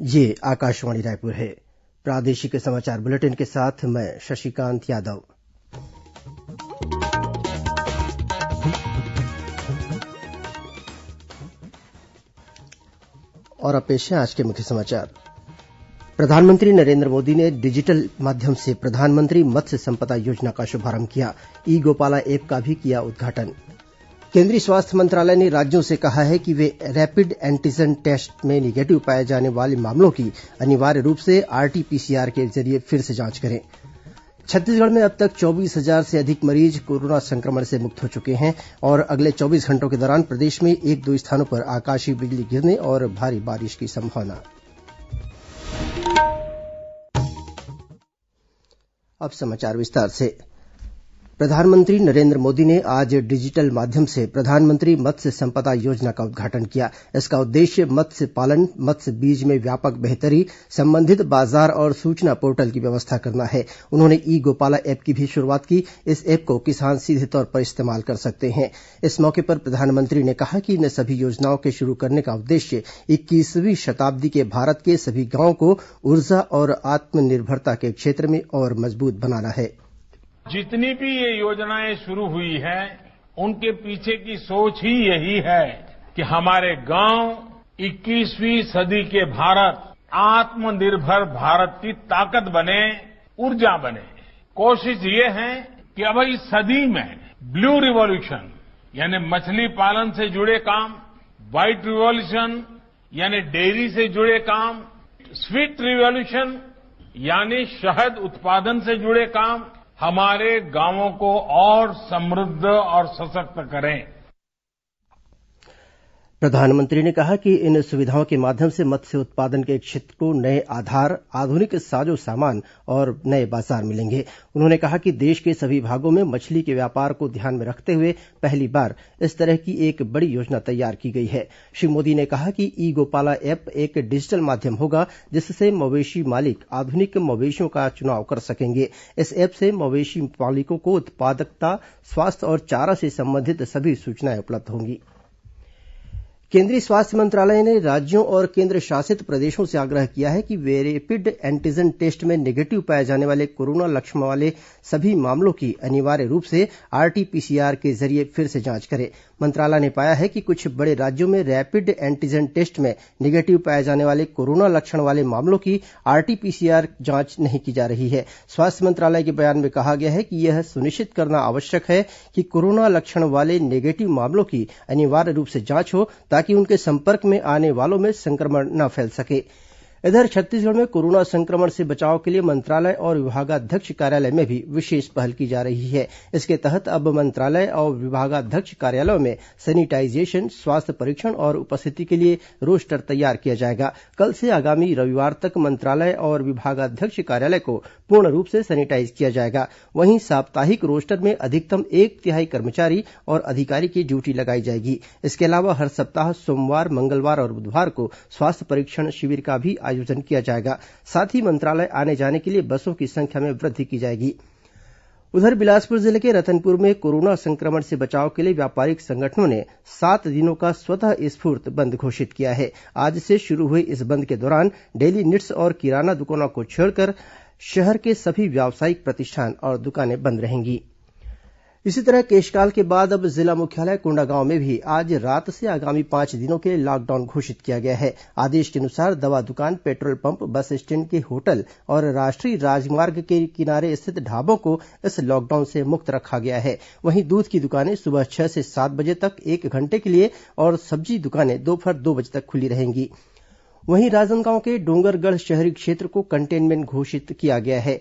ये आकाशवाणी रायपुर है। प्रादेशिक समाचार बुलेटिन के साथ मैं शशिकांत यादव। और अब पेश है आज के मुख्य समाचार। प्रधानमंत्री नरेंद्र मोदी ने डिजिटल माध्यम से प्रधानमंत्री मत्स्य संपदा योजना का शुभारंभ किया। ई गोपाला ऐप का भी किया उद्घाटन। केंद्रीय स्वास्थ्य मंत्रालय ने राज्यों से कहा है कि वे रैपिड एंटीजन टेस्ट में निगेटिव पाए जाने वाले मामलों की अनिवार्य रूप से आरटीपीसीआर के जरिए फिर से जांच करें। छत्तीसगढ़ में अब तक 24,000 से अधिक मरीज कोरोना संक्रमण से मुक्त हो चुके हैं और अगले 24 घंटों के दौरान प्रदेश में 1-2 स्थानों पर आकाशीय बिजली गिरने और भारी बारिश की संभावना। अब समाचार विस्तार से। प्रधानमंत्री नरेंद्र मोदी ने आज डिजिटल माध्यम से प्रधानमंत्री मत्स्य संपदा योजना का उद्घाटन किया। इसका उद्देश्य मत्स्य पालन, मत्स्य बीज में व्यापक बेहतरी, संबंधित बाजार और सूचना पोर्टल की व्यवस्था करना है। उन्होंने ई गोपाला ऐप की भी शुरुआत की। इस ऐप को किसान सीधे तौर पर इस्तेमाल कर सकते हैं। इस मौके पर प्रधानमंत्री ने कहा कि इन सभी योजनाओं के शुरू करने का उद्देश्य 21वीं शताब्दी के भारत के सभी गांवों को ऊर्जा और आत्मनिर्भरता के क्षेत्र में और मजबूत बनाना है। जितनी भी ये योजनाएं शुरू हुई है उनके पीछे की सोच ही यही है कि हमारे गांव 21वीं सदी के भारत आत्मनिर्भर भारत की ताकत बने, ऊर्जा बने। कोशिश ये है कि अब इस सदी में ब्लू रिवॉल्यूशन यानी मछली पालन से जुड़े काम, व्हाइट रिवॉल्यूशन यानी डेयरी से जुड़े काम, स्वीट रिवॉल्यूशन यानी शहद उत्पादन से जुड़े काम हमारे गांवों को और समृद्ध और सशक्त करें। प्रधानमंत्री ने कहा कि इन सुविधाओं के माध्यम से मत्स्य उत्पादन के क्षेत्र को नए आधार, आधुनिक साजो सामान और नए बाजार मिलेंगे। उन्होंने कहा कि देश के सभी भागों में मछली के व्यापार को ध्यान में रखते हुए पहली बार इस तरह की एक बड़ी योजना तैयार की गई है। श्री मोदी ने कहा कि ई गोपाला ऐप एक डिजिटल माध्यम होगा जिससे मवेशी मालिक आधुनिक मवेशियों का चुनाव कर सकेंगे। इस ऐप से मवेशी मालिकों को उत्पादकता, स्वास्थ्य और चारा से संबंधित सभी सूचनाएं उपलब्ध होंगी। केंद्रीय स्वास्थ्य मंत्रालय ने राज्यों और केंद्र शासित प्रदेशों से आग्रह किया है कि वे रैपिड एंटीजन टेस्ट में निगेटिव पाए जाने वाले कोरोना लक्षण वाले सभी मामलों की अनिवार्य रूप से आरटीपीसीआर के जरिए फिर से जांच करें। मंत्रालय ने पाया है कि कुछ बड़े राज्यों में रैपिड एंटीजन टेस्ट में निगेटिव पाए जाने वाले कोरोना लक्षण वाले मामलों की आरटीपीसीआर जांच नहीं की जा रही है। स्वास्थ्य मंत्रालय के बयान में कहा गया है कि यह सुनिश्चित करना आवश्यक है कि कोरोना लक्षण वाले नेगेटिव मामलों की अनिवार्य रूप से जांच हो ताकि उनके संपर्क में आने वालों में संक्रमण न फैल सके। इधर छत्तीसगढ़ में कोरोना संक्रमण से बचाव के लिए मंत्रालय और विभागाध्यक्ष कार्यालय में भी विशेष पहल की जा रही है। इसके तहत अब मंत्रालय और विभागाध्यक्ष कार्यालयों में सैनिटाइजेशन, स्वास्थ्य परीक्षण और उपस्थिति के लिए रोस्टर तैयार किया जाएगा। कल से आगामी रविवार तक मंत्रालय और विभागाध्यक्ष कार्यालय को पूर्ण रूप से सैनिटाइज किया जाएगा। वहीं साप्ताहिक रोस्टर में अधिकतम 1/3 कर्मचारी और अधिकारी की ड्यूटी लगाई जाएगी। इसके अलावा हर सप्ताह सोमवार, मंगलवार और बुधवार को स्वास्थ्य परीक्षण शिविर का भी आयोजन किया जाएगा। साथ ही मंत्रालय आने जाने के लिए बसों की संख्या में वृद्धि की जाएगी। उधर बिलासपुर जिले के रतनपुर में कोरोना संक्रमण से बचाव के लिए व्यापारिक संगठनों ने 7 दिनों का स्वतः स्फूर्त बंद घोषित किया है। आज से शुरू हुए इस बंद के दौरान डेली नीड्स और किराना दुकानों को छोड़कर शहर के सभी व्यावसायिक प्रतिष्ठान और दुकानें बंद रहेंगी। इसी तरह केशकाल के बाद अब जिला मुख्यालय कोंडागांव में भी आज रात से आगामी 5 दिनों के लिए लॉकडाउन घोषित किया गया है। आदेश के अनुसार दवा दुकान, पेट्रोल पंप, बस स्टैंड के होटल और राष्ट्रीय राजमार्ग के किनारे स्थित ढाबों को इस लॉकडाउन से मुक्त रखा गया है। वहीं दूध की दुकानें सुबह 6 से 7 बजे तक 1 घंटे के लिए और सब्जी दुकानें दोपहर 2 बजे तक खुली रहेंगी। वहीं राजनांदगांव के डोंगरगढ़ शहरी क्षेत्र को कंटेनमेंट घोषित किया गया है।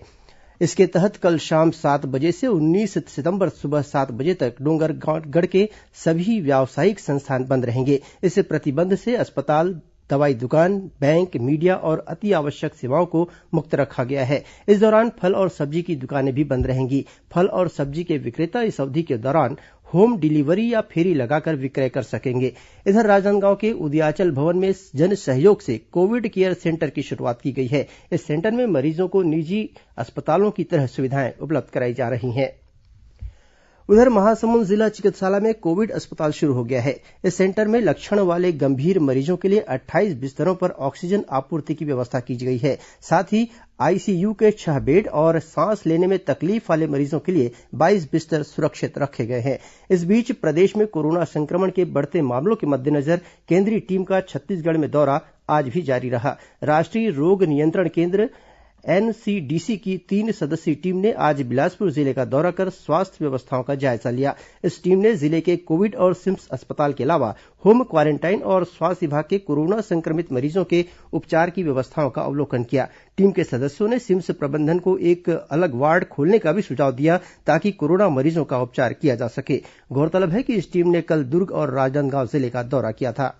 इसके तहत कल शाम 7 बजे से 19 सितंबर सुबह 7 बजे तक डोंगरगढ़ के सभी व्यावसायिक संस्थान बंद रहेंगे। इस प्रतिबंध से अस्पताल, दवाई दुकान, बैंक, मीडिया और अति आवश्यक सेवाओं को मुक्त रखा गया है। इस दौरान फल और सब्जी की दुकानें भी बंद रहेंगी। फल और सब्जी के विक्रेता इस अवधि के दौरान होम डिलीवरी या फेरी लगाकर विक्रय कर सकेंगे। इधर राजनांदगांव के उदयाचल भवन में जन सहयोग से कोविड केयर सेंटर की शुरुआत की गई है। इस सेंटर में मरीजों को निजी अस्पतालों की तरह सुविधाएं उपलब्ध कराई जा रही हैं। उधर महासमुंद जिला चिकित्सालय में कोविड अस्पताल शुरू हो गया है। इस सेंटर में लक्षण वाले गंभीर मरीजों के लिए 28 बिस्तरों पर ऑक्सीजन आपूर्ति की व्यवस्था की गई है। साथ ही आईसीयू के 6 बेड और सांस लेने में तकलीफ वाले मरीजों के लिए 22 बिस्तर सुरक्षित रखे गए हैं। इस बीच प्रदेश में कोरोना संक्रमण के बढ़ते मामलों के मद्देनजर केंद्रीय टीम का छत्तीसगढ़ में दौरा आज भी जारी रहा। राष्ट्रीय रोग नियंत्रण केंद्र एनसीडीसी की 3 सदस्यीय टीम ने आज बिलासपुर जिले का दौरा कर स्वास्थ्य व्यवस्थाओं का जायजा लिया। इस टीम ने जिले के कोविड और सिम्स अस्पताल के अलावा होम क्वारेंटाइन और स्वास्थ्य विभाग के कोरोना संक्रमित मरीजों के उपचार की व्यवस्थाओं का अवलोकन किया। टीम के सदस्यों ने सिम्स प्रबंधन को एक अलग वार्ड खोलने का भी सुझाव दिया ताकि कोरोना मरीजों का उपचार किया जा सके। गौरतलब है कि इस टीम ने कल दुर्ग और राजनांदगांव जिले का दौरा किया था।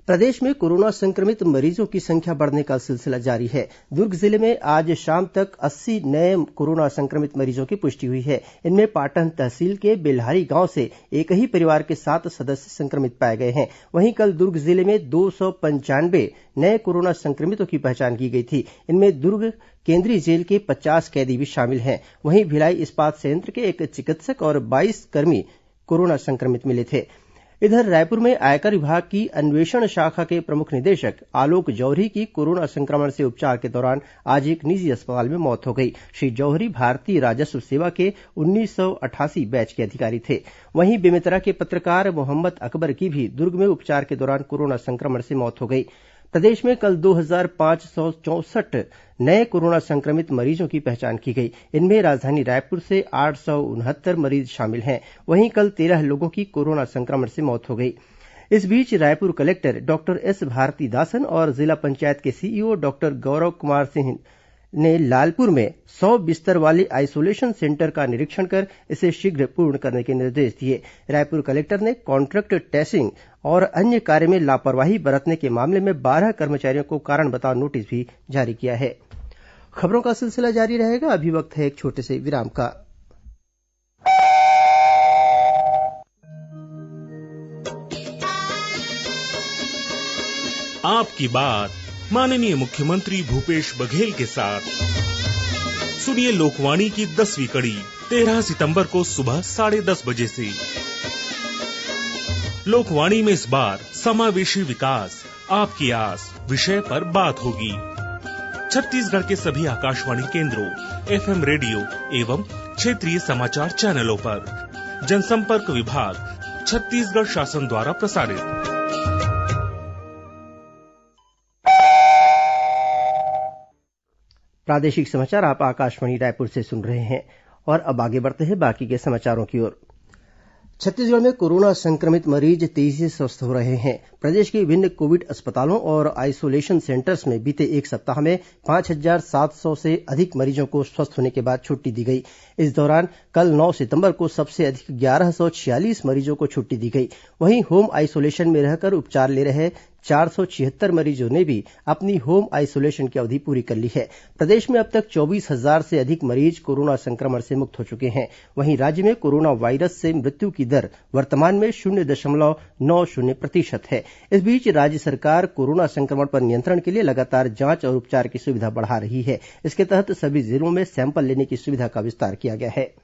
प्रदेश में कोरोना संक्रमित मरीजों की संख्या बढ़ने का सिलसिला जारी है। दुर्ग जिले में आज शाम तक 80 नए कोरोना संक्रमित मरीजों की पुष्टि हुई है। इनमें पाटन तहसील के बेल्हारी गांव से एक ही परिवार के 7 सदस्य संक्रमित पाए गए हैं। वहीं कल दुर्ग जिले में 295 नए कोरोना संक्रमितों की पहचान की गई थी। इनमें दुर्ग केंद्रीय जेल के 50 कैदी भी शामिल हैं। वहीं भिलाई इस्पात संयंत्र के एक चिकित्सक और 22 कर्मी कोरोना संक्रमित मिले थे। इधर रायपुर में आयकर विभाग की अन्वेषण शाखा के प्रमुख निदेशक आलोक जौहरी की कोरोना संक्रमण से उपचार के दौरान आज एक निजी अस्पताल में मौत हो गई। श्री जौहरी भारतीय राजस्व सेवा के 1988 बैच के अधिकारी थे। वहीं बेमेतरा के पत्रकार मोहम्मद अकबर की भी दुर्ग में उपचार के दौरान कोरोना संक्रमण से मौत हो गई। प्रदेश में कल 2564 नए कोरोना संक्रमित मरीजों की पहचान की गई। इनमें राजधानी रायपुर से 869 मरीज शामिल हैं। वहीं कल 13 लोगों की कोरोना संक्रमण से मौत हो गई। इस बीच Raipur collector doctor S Bharathidasan और जिला पंचायत के सीईओ डॉक्टर गौरव कुमार सिंह ने लालपुर में 100 बिस्तर वाले आइसोलेशन सेंटर का निरीक्षण कर इसे शीघ्र पूर्ण करने के निर्देश दिए। रायपुर कलेक्टर ने कॉन्ट्रैक्ट टेस्टिंग और अन्य कार्य में लापरवाही बरतने के मामले में 12 कर्मचारियों को कारण बताओ नोटिस भी जारी किया है। खबरों का सिलसिला जारी रहेगा। अभी वक्त है एक छोटे से विराम का। आपकी बात माननीय मुख्यमंत्री भूपेश बघेल के साथ सुनिए लोकवाणी की 10वीं कड़ी 13 सितंबर को सुबह 10:30 बजे से। लोकवाणी में इस बार समावेशी विकास आपकी आस विषय पर बात होगी। छत्तीसगढ़ के सभी आकाशवाणी केंद्रों, एफएम रेडियो एवं क्षेत्रीय समाचार चैनलों पर जनसंपर्क विभाग छत्तीसगढ़ शासन द्वारा प्रसारित। प्रादेशिक समाचार आप आकाशवाणी रायपुर से सुन रहे हैं। और अब आगे बढ़ते हैं बाकी के समाचारों की ओर। छत्तीसगढ़ में कोरोना संक्रमित मरीज तेजी से स्वस्थ हो रहे हैं। प्रदेश के विभिन्न कोविड अस्पतालों और आइसोलेशन सेंटर्स में बीते एक सप्ताह में 5,700 से अधिक मरीजों को स्वस्थ होने के बाद छुट्टी दी गई। इस दौरान कल 9 सितंबर को सबसे अधिक 1146 मरीजों को छुट्टी दी गई। वहीं होम आइसोलेशन में रहकर उपचार ले रहे 476 मरीजों ने भी अपनी होम आइसोलेशन की अवधि पूरी कर ली है। प्रदेश में अब तक 24,000 से अधिक मरीज कोरोना संक्रमण से मुक्त हो चुके हैं। वहीं राज्य में कोरोना वायरस से मृत्यु की दर वर्तमान में 0.90% है। इस बीच राज्य सरकार कोरोना संक्रमण पर नियंत्रण के लिए लगातार जांच और उपचार की सुविधा बढ़ा रही है। इसके तहत सभी जिलों में सैंपल लेने की सुविधा का विस्तार किया गया है।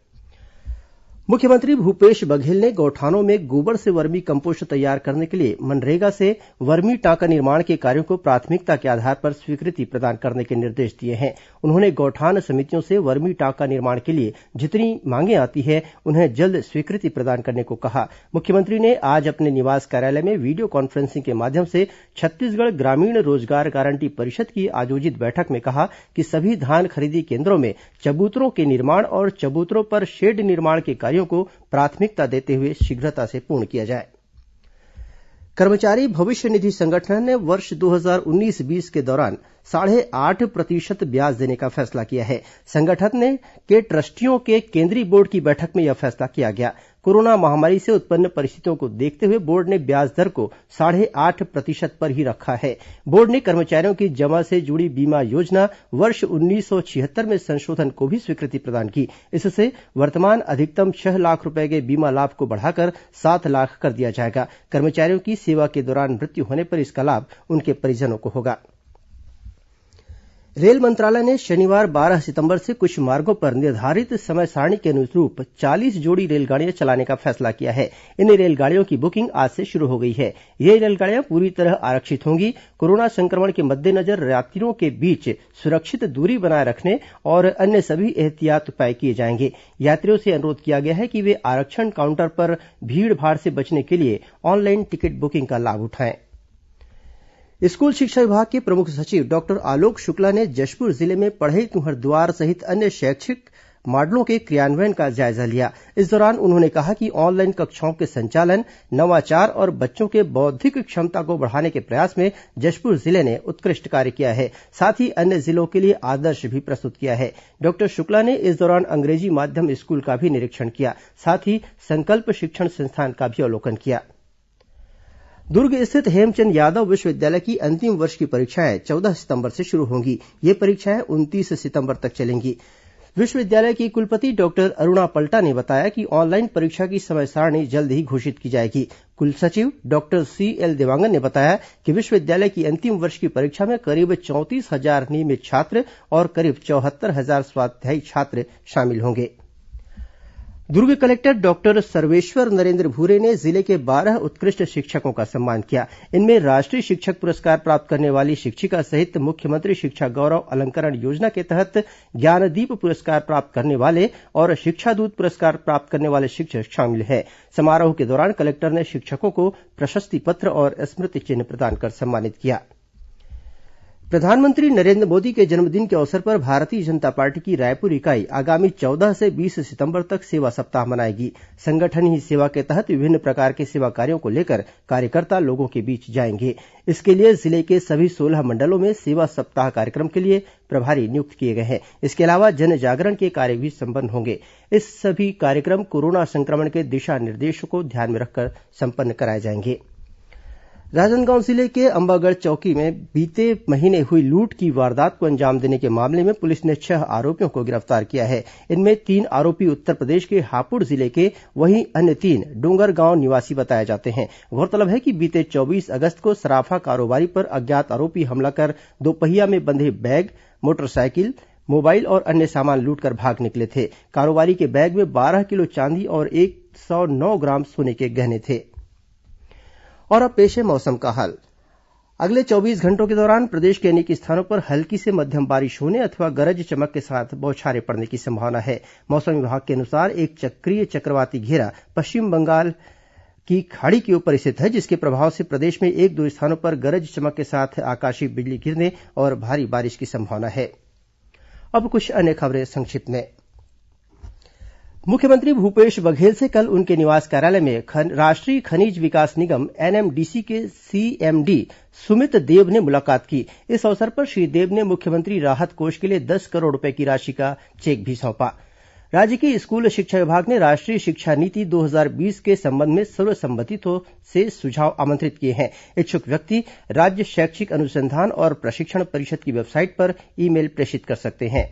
मुख्यमंत्री भूपेश बघेल ने गौठानों में गोबर से वर्मी कम्पोस्ट तैयार करने के लिए मनरेगा से वर्मी टांका निर्माण के कार्यों को प्राथमिकता के आधार पर स्वीकृति प्रदान करने के निर्देश दिए हैं। उन्होंने गौठान समितियों से वर्मी टांका निर्माण के लिए जितनी मांगें आती है उन्हें जल्द स्वीकृति प्रदान करने को कहा। मुख्यमंत्री ने आज अपने निवास कार्यालय में वीडियो कॉन्फ्रेंसिंग के माध्यम से छत्तीसगढ़ ग्रामीण रोजगार गारंटी परिषद की आयोजित बैठक में कहा कि सभी धान खरीदी केन्द्रों में चबूतरों के निर्माण और चबूतरों पर शेड निर्माण के कार्यों को प्राथमिकता देते हुए शीघ्रता से पूर्ण किया जाए। कर्मचारी भविष्य निधि संगठन ने वर्ष 2019-20 के दौरान 8.5% ब्याज देने का फैसला किया है। संगठन के ट्रस्टियों के केंद्रीय बोर्ड की बैठक में यह फैसला किया गया। कोरोना महामारी से उत्पन्न परिस्थितियों को देखते हुए बोर्ड ने ब्याज दर को 8.5% पर ही रखा है। बोर्ड ने कर्मचारियों की जमा से जुड़ी बीमा योजना वर्ष 1976 में संशोधन को भी स्वीकृति प्रदान की। इससे वर्तमान अधिकतम 6 लाख रुपए के बीमा लाभ को बढ़ाकर 7 लाख कर दिया जाएगा। कर्मचारियों की सेवा के दौरान मृत्यु होने पर इसका लाभ उनके परिजनों को होगा। रेल मंत्रालय ने शनिवार 12 सितंबर से कुछ मार्गों पर निर्धारित समय सारणी के अनुरूप 40 जोड़ी रेलगाड़ियां चलाने का फैसला किया है। इन रेलगाड़ियों की बुकिंग आज से शुरू हो गई है। ये रेलगाड़ियां पूरी तरह आरक्षित होंगी। कोरोना संक्रमण के मद्देनजर यात्रियों के बीच सुरक्षित दूरी बनाए रखने और अन्य सभी एहतियात उपाय किए जाएंगे। यात्रियों से अनुरोध किया गया है कि वे आरक्षण काउंटर पर भीड़ भाड़ से बचने के लिए ऑनलाइन टिकट बुकिंग का लाभ उठाएं। स्कूल शिक्षा विभाग के प्रमुख सचिव डॉक्टर आलोक शुक्ला ने जशपुर जिले में पढ़ई तुंहर दुआर सहित अन्य शैक्षिक मॉडलों के क्रियान्वयन का जायजा लिया। इस दौरान उन्होंने कहा कि ऑनलाइन कक्षाओं के संचालन, नवाचार और बच्चों के बौद्धिक क्षमता को बढ़ाने के प्रयास में जशपुर जिले ने उत्कृष्ट कार्य किया है। साथ ही अन्य जिलों के लिए आदर्श भी प्रस्तुत किया है। डॉक्टर शुक्ला ने इस दौरान अंग्रेजी माध्यम स्कूल का भी निरीक्षण किया। साथ ही संकल्प शिक्षण संस्थान का भी अवलोकन किया। दुर्ग स्थित हेमचंद यादव विश्वविद्यालय की अंतिम वर्ष की परीक्षाएं 14 सितंबर से शुरू होंगी। ये परीक्षाएं 29 सितंबर तक चलेंगी। विश्वविद्यालय की कुलपति डॉक्टर अरुणा पल्टा ने बताया कि ऑनलाइन परीक्षा की समय सारणी जल्द ही घोषित की जाएगी। कुलसचिव डॉक्टर सीएल देवांगन ने बताया कि विश्वविद्यालय की अंतिम वर्ष की परीक्षा में करीब 34,000 नियमित छात्र और करीब 74,000 स्वाध्यायी छात्र शामिल होंगे। दुर्ग कलेक्टर डॉक्टर सर्वेश्वर नरेन्द्र भूरे ने जिले के 12 उत्कृष्ट शिक्षकों का सम्मान किया। इनमें राष्ट्रीय शिक्षक पुरस्कार प्राप्त करने वाली शिक्षिका सहित मुख्यमंत्री शिक्षा गौरव अलंकरण योजना के तहत ज्ञानदीप पुरस्कार प्राप्त करने वाले और शिक्षादूत पुरस्कार प्राप्त करने वाले शिक्षक शामिल हैं। समारोह के दौरान कलेक्टर ने शिक्षकों को प्रशस्ति पत्र और स्मृति चिन्ह प्रदान कर सम्मानित किया। प्रधानमंत्री नरेन्द्र मोदी के जन्मदिन के अवसर पर भारतीय जनता पार्टी की रायपुर इकाई आगामी 14 से 20 सितंबर तक सेवा सप्ताह मनाएगी। संगठन ही सेवा के तहत विभिन्न प्रकार के सेवा कार्यों को लेकर कार्यकर्ता लोगों के बीच जाएंगे। इसके लिए जिले के सभी 16 मंडलों में सेवा सप्ताह कार्यक्रम के लिए प्रभारी नियुक्त किए गए हैं। इसके अलावा जन जागरण के कार्य भी संपन्न होंगे। इस सभी कार्यक्रम कोरोना संक्रमण के दिशा निर्देशों को ध्यान में रखकर संपन्न कराए जाएंगे। राजनांदगांव जिले के अंबागढ़ चौकी में बीते महीने हुई लूट की वारदात को अंजाम देने के मामले में पुलिस ने 6 आरोपियों को गिरफ्तार किया है। इनमें 3 आरोपी उत्तरप्रदेश के हापुड़ जिले के, वहीं अन्य 3 डोंगरगांव निवासी बताए जाते हैं। गौरतलब है कि बीते 24 अगस्त को सराफा कारोबारी पर अज्ञात आरोपी हमला कर दोपहिया में बंधे बैग, मोटरसाइकिल, मोबाइल और अन्य सामान लूटकर भाग निकले थे। कारोबारी के बैग में 12 किलो चांदी और 109 ग्राम सोने के गहने थे। और अब पेश है मौसम का हाल। अगले 24 घंटों के दौरान प्रदेश के अनेक स्थानों पर हल्की से मध्यम बारिश होने अथवा गरज चमक के साथ बौछारें पड़ने की संभावना है। मौसम विभाग के अनुसार एक चक्रीय चक्रवाती घेरा पश्चिम बंगाल की खाड़ी के ऊपर स्थित है, जिसके प्रभाव से प्रदेश में 1-2 स्थानों पर गरज चमक के साथ आकाशीय बिजली गिरने और भारी बारिश की संभावना है। अब कुछ अन्य खबरें संक्षिप्त में। मुख्यमंत्री भूपेश बघेल से कल उनके निवास कार्यालय में राष्ट्रीय खनिज विकास निगम एनएमडीसी के सीएमडी सुमित देव ने मुलाकात की। इस अवसर पर श्री देव ने मुख्यमंत्री राहत कोष के लिए 10 करोड़ रूपये की राशि का चेक भी सौंपा। राज्य के स्कूल शिक्षा विभाग ने राष्ट्रीय शिक्षा नीति 2020 के संबंध में सर्वसम्मतियों से सुझाव आमंत्रित किए हैं। इच्छुक व्यक्ति राज्य शैक्षिक अनुसंधान और प्रशिक्षण परिषद की वेबसाइट पर ईमेल प्रेषित कर सकते हैं।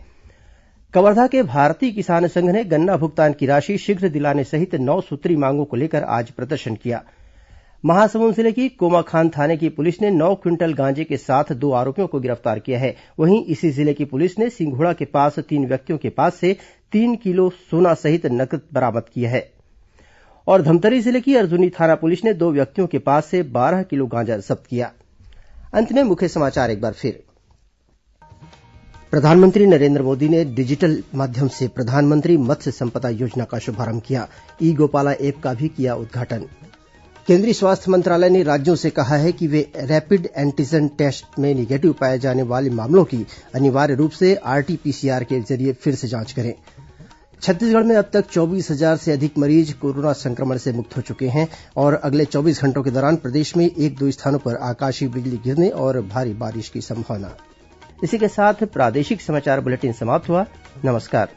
कवर्धा के भारतीय किसान संघ ने गन्ना भुगतान की राशि शीघ्र दिलाने सहित 9 सूत्री मांगों को लेकर आज प्रदर्शन किया। महासमुंद जिले की कोमाखान थाने की पुलिस ने 9 क्विंटल गांजे के साथ 2 आरोपियों को गिरफ्तार किया है। वहीं इसी जिले की पुलिस ने सिंघोड़ा के पास 3 व्यक्तियों के पास से 3 किलो सोना सहित नकद बरामद किया है। और धमतरी जिले की अर्जुनी थाना पुलिस ने 2 व्यक्तियों के पास से 12 किलो गांजा जब्त किया। अंत में मुख्य समाचार एक बार फिर। प्रधानमंत्री नरेंद्र मोदी ने डिजिटल माध्यम से प्रधानमंत्री मत्स्य संपदा योजना का शुभारंभ किया। ई गोपाला ऐप का भी किया उद्घाटन। केंद्रीय स्वास्थ्य मंत्रालय ने राज्यों से कहा है कि वे रैपिड एंटीजन टेस्ट में निगेटिव पाए जाने वाले मामलों की अनिवार्य रूप से आरटीपीसीआर के जरिए फिर से जांच करें। छत्तीसगढ़ में अब तक 24,000 से अधिक मरीज कोरोना संक्रमण से मुक्त हो चुके हैं और अगले 24 घंटों के दौरान प्रदेश में 1-2 स्थानों पर आकाशीय बिजली गिरने और भारी बारिश की संभावना। इसी के साथ प्रादेशिक समाचार बुलेटिन समाप्त हुआ। नमस्कार।